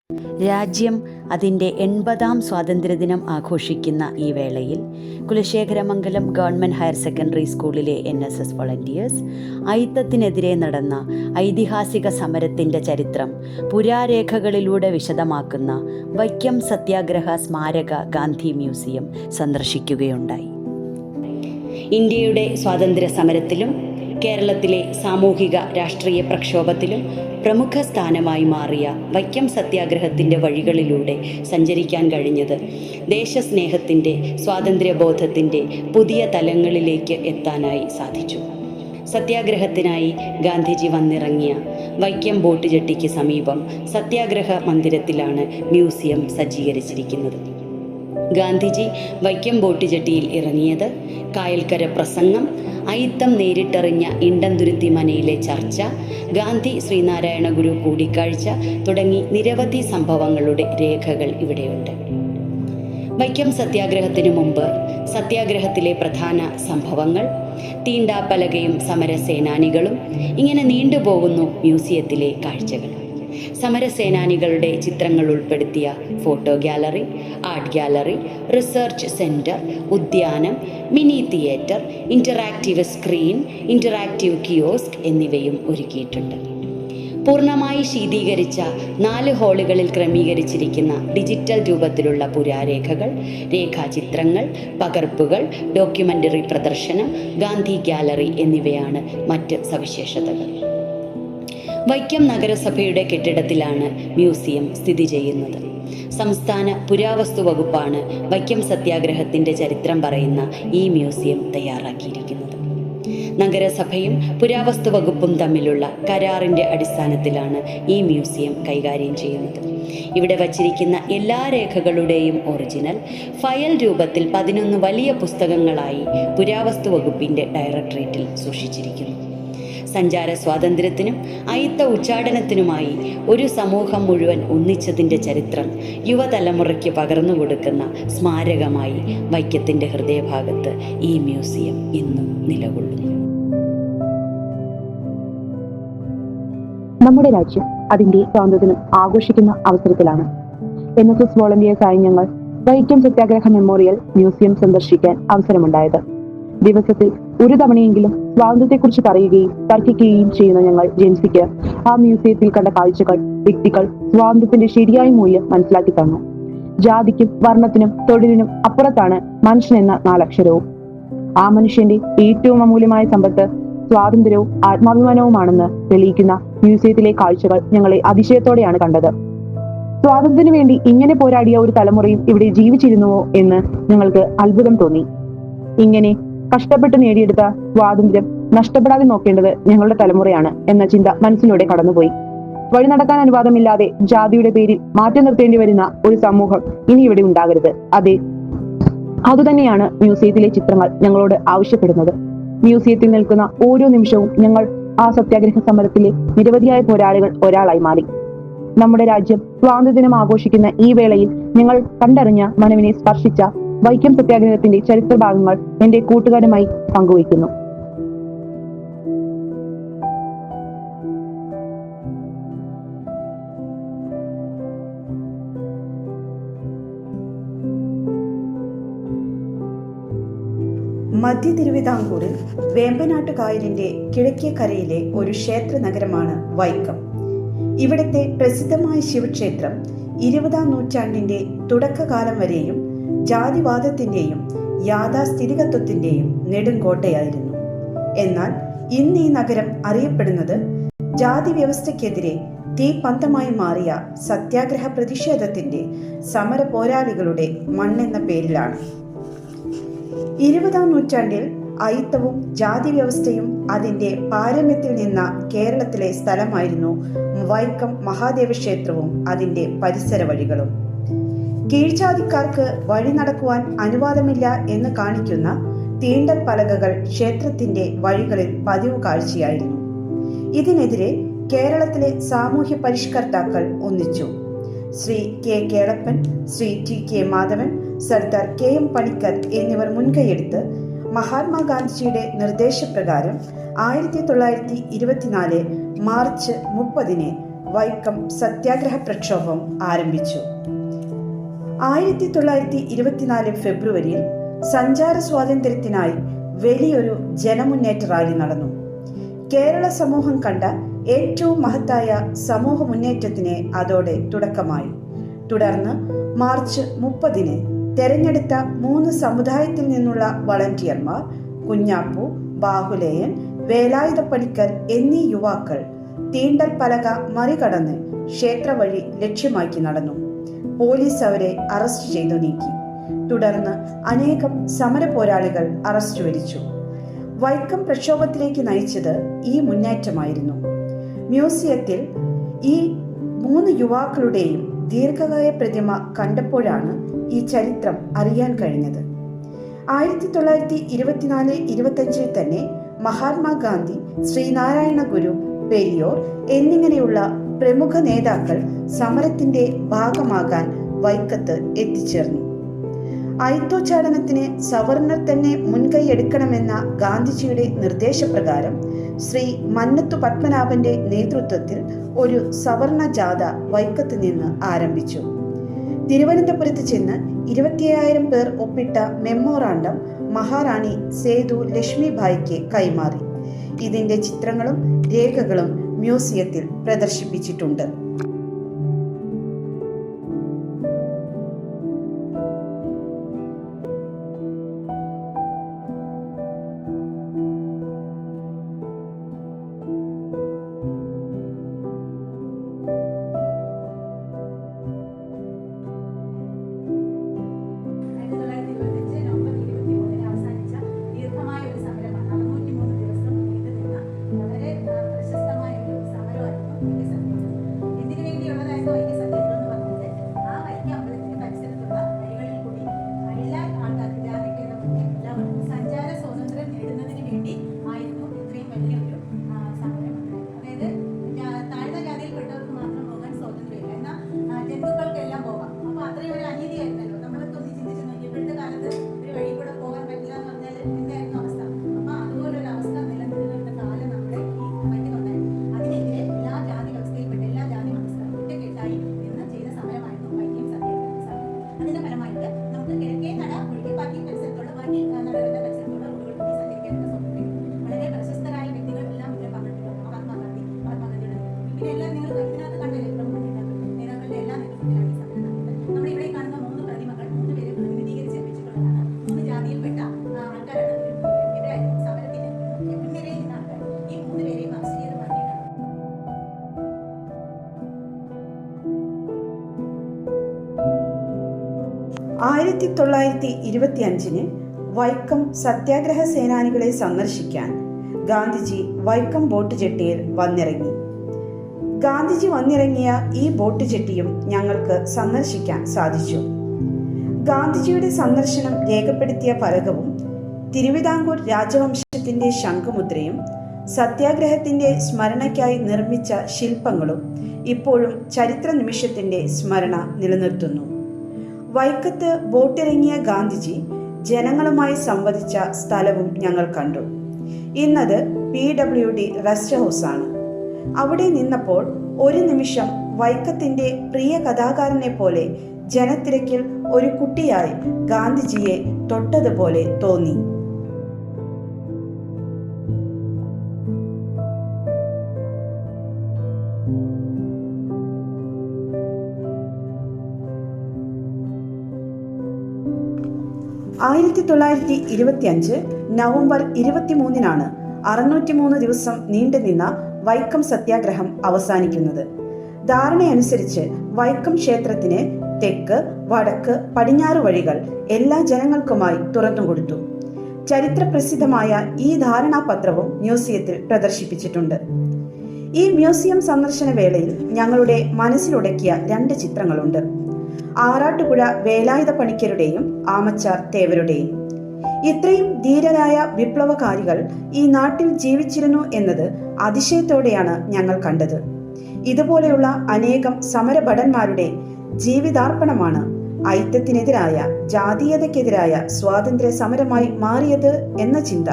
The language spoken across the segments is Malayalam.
രാജ്യം അതിൻ്റെ 80ാം സ്വാതന്ത്ര്യദിനം ആഘോഷിക്കുന്ന ഈ വേളയിൽ കുലശേഖരമംഗലം ഗവൺമെൻറ് ഹയർ സെക്കൻഡറി സ്കൂളിലെ NSS വോളണ്ടിയേഴ്സ് അയിത്തത്തിനെതിരെ നടന്ന ഐതിഹാസിക സമരത്തിൻ്റെ ചരിത്രം പുരാരേഖകളിലൂടെ വിശദമാക്കുന്ന വൈക്കം സത്യാഗ്രഹ സ്മാരക ഗാന്ധി മ്യൂസിയം സന്ദർശിക്കുകയുണ്ടായി. ഇന്ത്യയുടെ സ്വാതന്ത്ര്യ സമരത്തിലും കേരളത്തിലെ സാമൂഹിക രാഷ്ട്രീയ പ്രക്ഷോഭത്തിലും പ്രമുഖ സ്ഥാനമായി മാറിയ വൈക്കം സത്യാഗ്രഹത്തിൻ്റെ വഴികളിലൂടെ സഞ്ചരിക്കാൻ കഴിഞ്ഞത് ദേശസ്നേഹത്തിൻ്റെ, സ്വാതന്ത്ര്യബോധത്തിൻ്റെ പുതിയ തലങ്ങളിലേക്ക് എത്താനായി സാധിച്ചു. സത്യാഗ്രഹത്തിനായി ഗാന്ധിജി വന്നിറങ്ങിയ വൈക്കം ബോട്ട് ജെട്ടിക്ക് സമീപം സത്യാഗ്രഹ മന്ദിരത്തിലാണ് മ്യൂസിയം സജ്ജീകരിച്ചിരിക്കുന്നത്. ഗാന്ധിജി വൈക്കം ബോട്ട് ജെട്ടിയിൽ ഇറങ്ങിയത്, കായൽക്കര പ്രസംഗം, അയിത്തം നേരിട്ടറിഞ്ഞ ഇണ്ടംതുരുത്തി മനയിലെ ചർച്ച, ഗാന്ധി ശ്രീനാരായണ ഗുരു കൂടിക്കാഴ്ച തുടങ്ങി നിരവധി സംഭവങ്ങളുടെ രേഖകൾ ഇവിടെയുണ്ട്. വൈക്കം സത്യാഗ്രഹത്തിനു മുമ്പ് സത്യാഗ്രഹത്തിലെ പ്രധാന സംഭവങ്ങൾ, തീണ്ടാപ്പലകയും സമരസേനാനികളും, ഇങ്ങനെ നീണ്ടുപോകുന്നു മ്യൂസിയത്തിലെ കാഴ്ചകൾ. സമരസേനാനികളുടെ ചിത്രങ്ങൾ ഉൾപ്പെടുത്തിയ photo gallery, art gallery, research centre, ഉദ്യാനം, mini theatre, interactive screen, interactive kiosk എന്നിവയും ഒരുക്കിയിട്ടുണ്ട്. പൂർണ്ണമായി ശീതീകരിച്ച 4 ഹാളുകളിൽ ക്രമീകരിച്ചിരിക്കുന്ന ഡിജിറ്റൽ രൂപത്തിലുള്ള പുരാരേഖകൾ, രേഖാചിത്രങ്ങൾ, പകർപ്പുകൾ, ഡോക്യുമെൻ്ററി പ്രദർശനം, ഗാന്ധി ഗാലറി എന്നിവയാണ് മറ്റ് സവിശേഷതകൾ. വൈക്കം നഗരസഭയുടെ കെട്ടിടത്തിലാണ് മ്യൂസിയം സ്ഥിതി ചെയ്യുന്നത്. സംസ്ഥാന പുരാവസ്തു വകുപ്പാണ് വൈക്കം സത്യാഗ്രഹത്തിൻ്റെ ചരിത്രം പറയുന്ന ഈ മ്യൂസിയം തയ്യാറാക്കിയിരിക്കുന്നത്. നഗരസഭയും പുരാവസ്തു വകുപ്പും തമ്മിലുള്ള കരാറിൻ്റെ അടിസ്ഥാനത്തിലാണ് ഈ മ്യൂസിയം കൈകാര്യം ചെയ്യുന്നത്. ഇവിടെ വച്ചിരിക്കുന്ന എല്ലാ രേഖകളുടെയും ഒറിജിനൽ ഫയൽ രൂപത്തിൽ 11 വലിയ പുസ്തകങ്ങളായി പുരാവസ്തു വകുപ്പിൻ്റെ ഡയറക്ടറേറ്റിൽ സൂക്ഷിച്ചിരിക്കുന്നു. സഞ്ചാര സ്വാതന്ത്ര്യത്തിനും അയിത്ത ഉച്ചാടനത്തിനുമായി ഒരു സമൂഹം മുഴുവൻ ഒന്നിച്ചതിൻ്റെ ചരിത്രം യുവതലമുറയ്ക്ക് പകർന്നു കൊടുക്കുന്ന സ്മാരകമായി വൈക്കത്തിൻ്റെ ഹൃദയഭാഗത്ത് ഈ മ്യൂസിയം ഇന്നും നിലകൊള്ളുന്നു. നമ്മുടെ രാജ്യം അതിന്റെ സ്വാതന്ത്ര്യദിനം ആഘോഷിക്കുന്ന അവസരത്തിലാണ് NSS വോളണ്ടിയേഴ്സായി ഞങ്ങൾ വൈക്കം സത്യാഗ്രഹ മെമ്മോറിയൽ മ്യൂസിയം സന്ദർശിക്കാൻ അവസരമുണ്ടായത്. ദിവസത്തിൽ ഒരു തവണയെങ്കിലും സ്വാതന്ത്ര്യത്തെക്കുറിച്ച് പറയുകയും തർക്കിക്കുകയും ചെയ്യുന്ന ഞങ്ങൾ ജെൻസിക്ക് ആ മ്യൂസിയത്തിൽ കണ്ട കാഴ്ചകൾ, വ്യക്തികൾ സ്വാതന്ത്ര്യത്തിന്റെ ശരിയായ മൂല്യം മനസ്സിലാക്കി തന്നു. ജാതിക്കും വർണ്ണത്തിനും തൊഴിലിനും അപ്പുറത്താണ് മനുഷ്യൻ എന്ന 4 അക്ഷരവും. ആ മനുഷ്യന്റെ ഏറ്റവും അമൂല്യമായ സമ്പത്ത് സ്വാതന്ത്ര്യവും ആത്മാഭിമാനവുമാണെന്ന് തെളിയിക്കുന്ന മ്യൂസിയത്തിലെ കാഴ്ചകൾ ഞങ്ങളെ അതിശയത്തോടെയാണ് കണ്ടത്. സ്വാതന്ത്ര്യത്തിനു വേണ്ടി ഇങ്ങനെ പോരാടിയ ഒരു തലമുറയും ഇവിടെ ജീവിച്ചിരുന്നുവോ എന്ന് ഞങ്ങൾക്ക് അത്ഭുതം തോന്നി. ഇങ്ങനെ കഷ്ടപ്പെട്ട് നേടിയെടുത്ത സ്വാതന്ത്ര്യം നഷ്ടപ്പെടാതെ നോക്കേണ്ടത് ഞങ്ങളുടെ തലമുറയാണ് എന്ന ചിന്ത മനസ്സിലൂടെ കടന്നുപോയി. വഴി നടക്കാൻ അനുവാദമില്ലാതെ ജാതിയുടെ പേരിൽ മാറ്റി നിർത്തേണ്ടി വരുന്ന ഒരു സമൂഹം ഇനി ഇവിടെ ഉണ്ടാകരുത്. അതെ, അതുതന്നെയാണ് മ്യൂസിയത്തിലെ ചിത്രങ്ങൾ ഞങ്ങളോട് ആവശ്യപ്പെടുന്നത്. മ്യൂസിയത്തിൽ നിൽക്കുന്ന ഓരോ നിമിഷവും ഞങ്ങൾ ആ സത്യാഗ്രഹ സമരത്തിലെ നിരവധിയായ പോരാളികൾ ഒരാളായി മാറി. നമ്മുടെ രാജ്യം സ്വാതന്ത്ര്യദിനം ആഘോഷിക്കുന്ന ഈ വേളയിൽ ഞങ്ങൾ കണ്ടറിഞ്ഞ, മനവിനെ സ്പർശിച്ച വൈക്കം സത്യാഗ്രഹത്തിന്റെ ചരിത്ര ഭാഗങ്ങൾ എന്റെ കൂട്ടുകാരുമായി പങ്കുവയ്ക്കുന്നു. മധ്യ തിരുവിതാംകൂറിൽ വേമ്പനാട്ട് കായലിന്റെ കിഴക്കേ കരയിലെ ഒരു ക്ഷേത്ര നഗരമാണ് വൈക്കം. ഇവിടുത്തെ പ്രസിദ്ധമായ ശിവക്ഷേത്രം 20ാം നൂറ്റാണ്ടിന്റെ തുടക്കകാലം വരെയും ജാതിവാദത്തിന്റെയും യാഥാസ്ഥിതികത്വത്തിന്റെയും നെടുങ്കോട്ടയായിരുന്നു. എന്നാൽ ഇന്ന് ഈ നഗരം അറിയപ്പെടുന്നത് ജാതി വ്യവസ്ഥയ്ക്കെതിരെ തീപന്തമായി മാറിയ സത്യാഗ്രഹ പ്രതിഷേധത്തിന്റെ സമര പോരാളികളുടെ മണ്ണെന്ന പേരിലാണ്. 20ാം നൂറ്റാണ്ടിൽ അയിത്തവും ജാതി വ്യവസ്ഥയും അതിന്റെ പാരമ്യത്തിൽ നിന്ന കേരളത്തിലെ സ്ഥലമായിരുന്നു വൈക്കം മഹാദേവ ക്ഷേത്രവും അതിന്റെ പരിസര വഴികളും. കീഴ്ജാതിക്കാർക്ക് വഴി നടക്കുവാൻ അനുവാദമില്ല എന്ന് കാണിക്കുന്ന തീണ്ടൽ പലകകൾ ക്ഷേത്രത്തിന്റെ വഴികളിൽ പതിവ് കാഴ്ചയായിരുന്നു. ഇതിനെതിരെ കേരളത്തിലെ സാമൂഹ്യ പരിഷ്കർത്താക്കൾ ഒന്നിച്ചു. Shri K. Kelappan, Shri T. K. Madhavan, Sardar KM Panicker എന്നിവർ മുൻകൈയെടുത്ത് മഹാത്മാഗാന്ധിജിയുടെ നിർദ്ദേശപ്രകാരം 1924 മാർച്ച് 30 വൈക്കം സത്യാഗ്രഹ പ്രക്ഷോഭം ആരംഭിച്ചു. 1924 ഫെബ്രുവരിയിൽ സഞ്ചാര സ്വാതന്ത്ര്യത്തിനായി വലിയൊരു ജനമുന്നേറ്റ റാലി നടന്നു. കേരള സമൂഹം കണ്ട ഏറ്റവും മഹത്തായ സമൂഹ മുന്നേറ്റത്തിന് അതോടെ തുടക്കമായി. തുടർന്ന് മാർച്ച് 30-ന് തെരഞ്ഞെടുത്ത 3 സമുദായത്തിൽ നിന്നുള്ള വളണ്ടിയർമാർ കുഞ്ഞാപ്പു, ബാഹുലേയൻ, വേലായുധ പണിക്കർ എന്നീ യുവാക്കൾ തീണ്ടൽ പലക മറികടന്ന് ക്ഷേത്ര വഴി ലക്ഷ്യമാക്കി നടന്നു. പോലീസ് അവരെ അറസ്റ്റ് ചെയ്തു നീക്കി. തുടർന്ന് അനേകം സമര പോരാളികൾ അറസ്റ്റ് വരിച്ചു. വൈക്കം പ്രക്ഷോഭത്തിലേക്ക് നയിച്ചത് ഈ മുന്നേറ്റമായിരുന്നു. മ്യൂസിയത്തിൽ ഈ 3 യുവാക്കളുടെയും ദീർഘകായ പ്രതിമ കണ്ടപ്പോഴാണ് ഈ ചരിത്രം അറിയാൻ കഴിഞ്ഞത്. 1924-25 തന്നെ മഹാത്മാഗാന്ധി, ശ്രീനാരായണ ഗുരു, പെരിയോർ എന്നിങ്ങനെയുള്ള പ്രമുഖ നേതാക്കൾ സമരത്തിന്റെ ഭാഗമാകാൻ വൈക്കത്ത് എത്തിച്ചേർന്നു. അയിത്തോച്ചാടനത്തിന് സവർണർ തന്നെ മുൻകൈയെടുക്കണമെന്ന ഗാന്ധിജിയുടെ നിർദ്ദേശപ്രകാരം ശ്രീ മന്നത്തു പത്മനാഭന്റെ നേതൃത്വത്തിൽ ഒരു സവർണ ജാഥ വൈക്കത്ത് നിന്ന് ആരംഭിച്ചു. തിരുവനന്തപുരത്ത് ചെന്ന് 27,000 പേർ ഒപ്പിട്ട മെമ്മോറാണ്ടം മഹാറാണി സേതു ലക്ഷ്മിഭായിക്ക് കൈമാറി. ഇതിന്റെ ചിത്രങ്ങളും രേഖകളും മ്യൂസിയത്തിൽ പ്രദർശിപ്പിച്ചിട്ടുണ്ട്. ആയിരത്തി 1925 വൈക്കം സത്യാഗ്രഹ സേനാനികളെ സന്ദർശിക്കാൻ ഗാന്ധിജി വൈക്കം ബോട്ട് ജെട്ടിയിൽ വന്നിറങ്ങി. ഗാന്ധിജി വന്നിറങ്ങിയ ഈ ബോട്ട് ജെട്ടിയും ഞങ്ങൾക്ക് സന്ദർശിക്കാൻ സാധിച്ചു. ഗാന്ധിജിയുടെ സന്ദർശനം രേഖപ്പെടുത്തിയ ഫലകവും തിരുവിതാംകൂർ രാജവംശത്തിന്റെ ശംഖുമുദ്രയും സത്യാഗ്രഹത്തിന്റെ സ്മരണയ്ക്കായി നിർമ്മിച്ച ശില്പങ്ങളും ഇപ്പോഴും ചരിത്ര നിമിഷത്തിന്റെ സ്മരണ നിലനിർത്തുന്നു. വൈക്കത്ത് ബോട്ടിറങ്ങിയ ഗാന്ധിജി ജനങ്ങളുമായി സംവദിച്ച സ്ഥലവും ഞങ്ങൾ കണ്ടു. ഇന്നത് PWD റെസ്റ്റ് ഹൗസാണ്. അവിടെ നിന്നപ്പോൾ ഒരു നിമിഷം വൈക്കത്തിന്റെ പ്രിയ കഥാകാരനെ പോലെ ജനത്തിരക്കിൽ ഒരു കുട്ടിയായി ഗാന്ധിജിയെ തൊട്ടതുപോലെ തോന്നി. ആയിരത്തി 1925 നവംബർ 23-നാണ് 603 ദിവസം നീണ്ടുനിന്ന വൈക്കം സത്യാഗ്രഹം അവസാനിക്കുന്നത്. ധാരണയനുസരിച്ച് വൈക്കം ക്ഷേത്രത്തിന് തെക്ക്, വടക്ക്, പടിഞ്ഞാറ് വഴികൾ എല്ലാ ജനങ്ങൾക്കുമായി തുറന്നുകൊടുത്തു. ചരിത്രപ്രസിദ്ധമായ ഈ ധാരണാപത്രവും മ്യൂസിയത്തിൽ പ്രദർശിപ്പിച്ചിട്ടുണ്ട്. ഈ മ്യൂസിയം സന്ദർശന വേളയിൽ ഞങ്ങളുടെ മനസ്സിലുടക്കിയ 2 ചിത്രങ്ങളുണ്ട്. ആറാട്ടുപുഴ വേലായുധ പണിക്കരുടെയും ആമച്ചാർ തേവരുടെയും. ഇത്രയും ധീരരായ വിപ്ലവകാരികൾ ഈ നാട്ടിൽ ജീവിച്ചിരുന്നു എന്നത് അതിശയത്തോടെയാണ് ഞങ്ങൾ കണ്ടത്. ഇതുപോലെയുള്ള അനേകം സമരഭടന്മാരുടെ ജീവിതാർപ്പണമാണ് ഐക്യത്തിനെതിരായ, ജാതീയതയ്ക്കെതിരായ സ്വാതന്ത്ര്യ സമരമായി മാറിയത് എന്ന ചിന്ത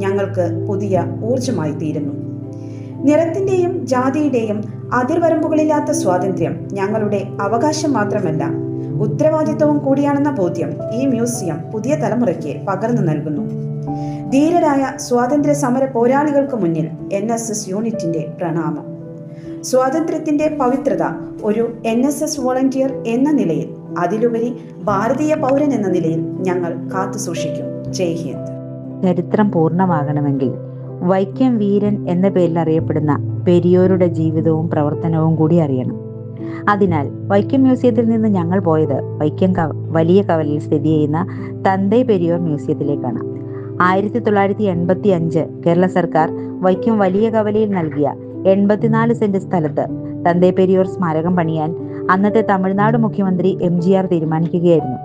ഞങ്ങൾക്ക് പുതിയ ഊർജമായി തീരുന്നു. നിറത്തിന്റെയും ജാതിയുടെയും അതിർവരമ്പുകളില്ലാത്ത സ്വാതന്ത്ര്യം ഞങ്ങളുടെ അവകാശം മാത്രമല്ല, ഉത്തരവാദിത്വവും കൂടിയാണെന്ന ബോധ്യം ഈ മ്യൂസിയം പുതിയ തലമുറയ്ക്ക് പകർന്നു നൽകുന്നു. ധീരരായ സ്വാതന്ത്ര്യ സമര പോരാളികൾക്ക് മുന്നിൽ NSS യൂണിറ്റിന്റെ പ്രണാമം. സ്വാതന്ത്ര്യത്തിന്റെ പവിത്രത ഒരു NSS വോളണ്ടിയർ എന്ന നിലയിൽ, അതിലുപരി ഭാരതീയ പൗരൻ എന്ന നിലയിൽ ഞങ്ങൾ കാത്തുസൂക്ഷിക്കും. ജയ് ഹിന്ദ്. ചരിത്രം പൂർണ്ണമാകണമെങ്കിൽ വൈക്കം വീരൻ എന്ന പേരിൽ അറിയപ്പെടുന്ന പെരിയോരുടെ ജീവിതവും പ്രവർത്തനവും കൂടി അറിയണം. അതിനാൽ വൈക്കം മ്യൂസിയത്തിൽ നിന്ന് ഞങ്ങൾ പോയത് വൈക്കം വലിയ കവലയിൽ സ്ഥിതി ചെയ്യുന്ന തന്തൈ പെരിയോർ മ്യൂസിയത്തിലേക്കാണ്. 1985 കേരള സർക്കാർ വൈക്കം വലിയ കവലയിൽ നൽകിയ 84 സെന്റ് സ്ഥലത്ത് തന്തൈ പെരിയോർ സ്മാരകം പണിയാൻ അന്നത്തെ തമിഴ്നാട് മുഖ്യമന്ത്രി MGR തീരുമാനിക്കുകയായിരുന്നു.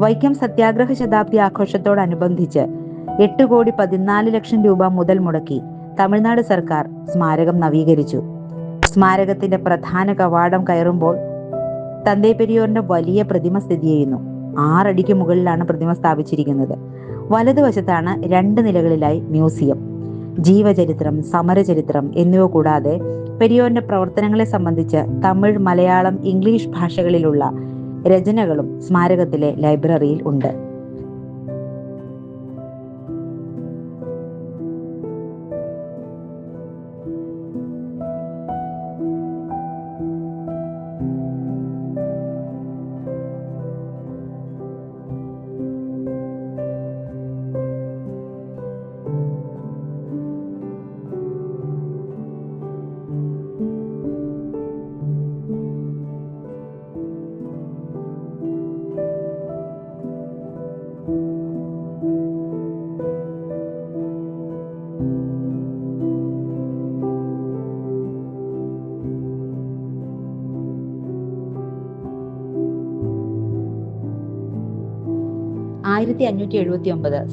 വൈക്കം സത്യാഗ്രഹ ശതാബ്ദി ആഘോഷത്തോടനുബന്ധിച്ച് 8,14,00,000 രൂപ മുതൽ മുടക്കി തമിഴ്നാട് സർക്കാർ സ്മാരകം നവീകരിച്ചു. സ്മാരകത്തിന്റെ പ്രധാന കവാടം കയറുമ്പോൾ തന്തൈ പെരിയോറിന്റെ വലിയ പ്രതിമ സ്ഥിതി ചെയ്യുന്നു. 6 അടിക്ക് മുകളിലാണ് പ്രതിമ സ്ഥാപിച്ചിരിക്കുന്നത്. വലതുവശത്താണ് 2 നിലകളിലായി മ്യൂസിയം. ജീവചരിത്രം, സമരചരിത്രം എന്നിവ കൂടാതെ പെരിയോറിന്റെ പ്രവർത്തനങ്ങളെ സംബന്ധിച്ച് തമിഴ്, മലയാളം, ഇംഗ്ലീഷ് ഭാഷകളിലുള്ള രചനകളും സ്മാരകത്തിലെ ലൈബ്രറിയിൽ ഉണ്ട്.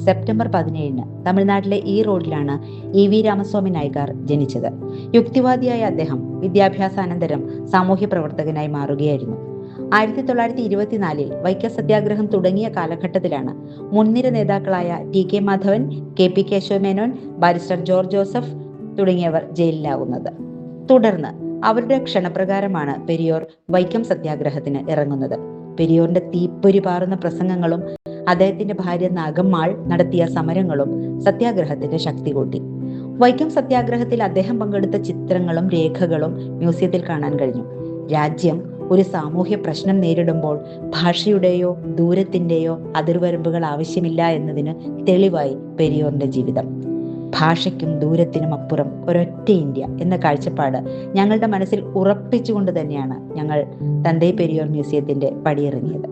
സെപ്റ്റംബർ 17 തമിഴ്നാട്ടിലെ ഈ റോഡിലാണ് EV രാമസ്വാമി നായ്ക്കാർ ജനിച്ചത്. യുക്തിവാദിയായ അദ്ദേഹം വിദ്യാഭ്യാസാനന്തരം സാമൂഹ്യ പ്രവർത്തകനായി മാറുകയായിരുന്നു. 1924 വൈക്കം സത്യാഗ്രഹം തുടങ്ങിയ കാലഘട്ടത്തിലാണ് മുൻനിര നേതാക്കളായ TK Madhavan, KP Kesava Menon, barrister George Joseph തുടങ്ങിയവർ ജയിലിലാകുന്നത്. തുടർന്ന് അവരുടെ ക്ഷണപ്രകാരമാണ് പെരിയോർ വൈക്കം സത്യാഗ്രഹത്തിന് ഇറങ്ങുന്നത്. പെരിയോറിന്റെ തീപ്പൊരി പാറുന്ന പ്രസംഗങ്ങളും അദ്ദേഹത്തിന്റെ ഭാര്യ നാഗമ്മാൾ നടത്തിയ സമരങ്ങളും സത്യാഗ്രഹത്തിന്റെ ശക്തി കൂട്ടി. വൈക്കം സത്യാഗ്രഹത്തിൽ അദ്ദേഹം പങ്കെടുത്ത ചിത്രങ്ങളും രേഖകളും മ്യൂസിയത്തിൽ കാണാൻ കഴിഞ്ഞു. രാജ്യം ഒരു സാമൂഹ്യ പ്രശ്നം നേരിടുമ്പോൾ ഭാഷയുടെയോ ദൂരത്തിന്റെയോ അതിർവരമ്പുകൾ ആവശ്യമില്ല എന്നതിന് തെളിവായി പെരിയോറിന്റെ ജീവിതം. ഭാഷയ്ക്കും ദൂരത്തിനും അപ്പുറം ഒരൊറ്റ ഇന്ത്യ എന്ന കാഴ്ചപ്പാട് ഞങ്ങളുടെ മനസ്സിൽ ഉറപ്പിച്ചുകൊണ്ട് തന്നെയാണ് ഞങ്ങൾ തന്തൈ പെരിയോർ മ്യൂസിയത്തിന്റെ പടിയിറങ്ങിയത്.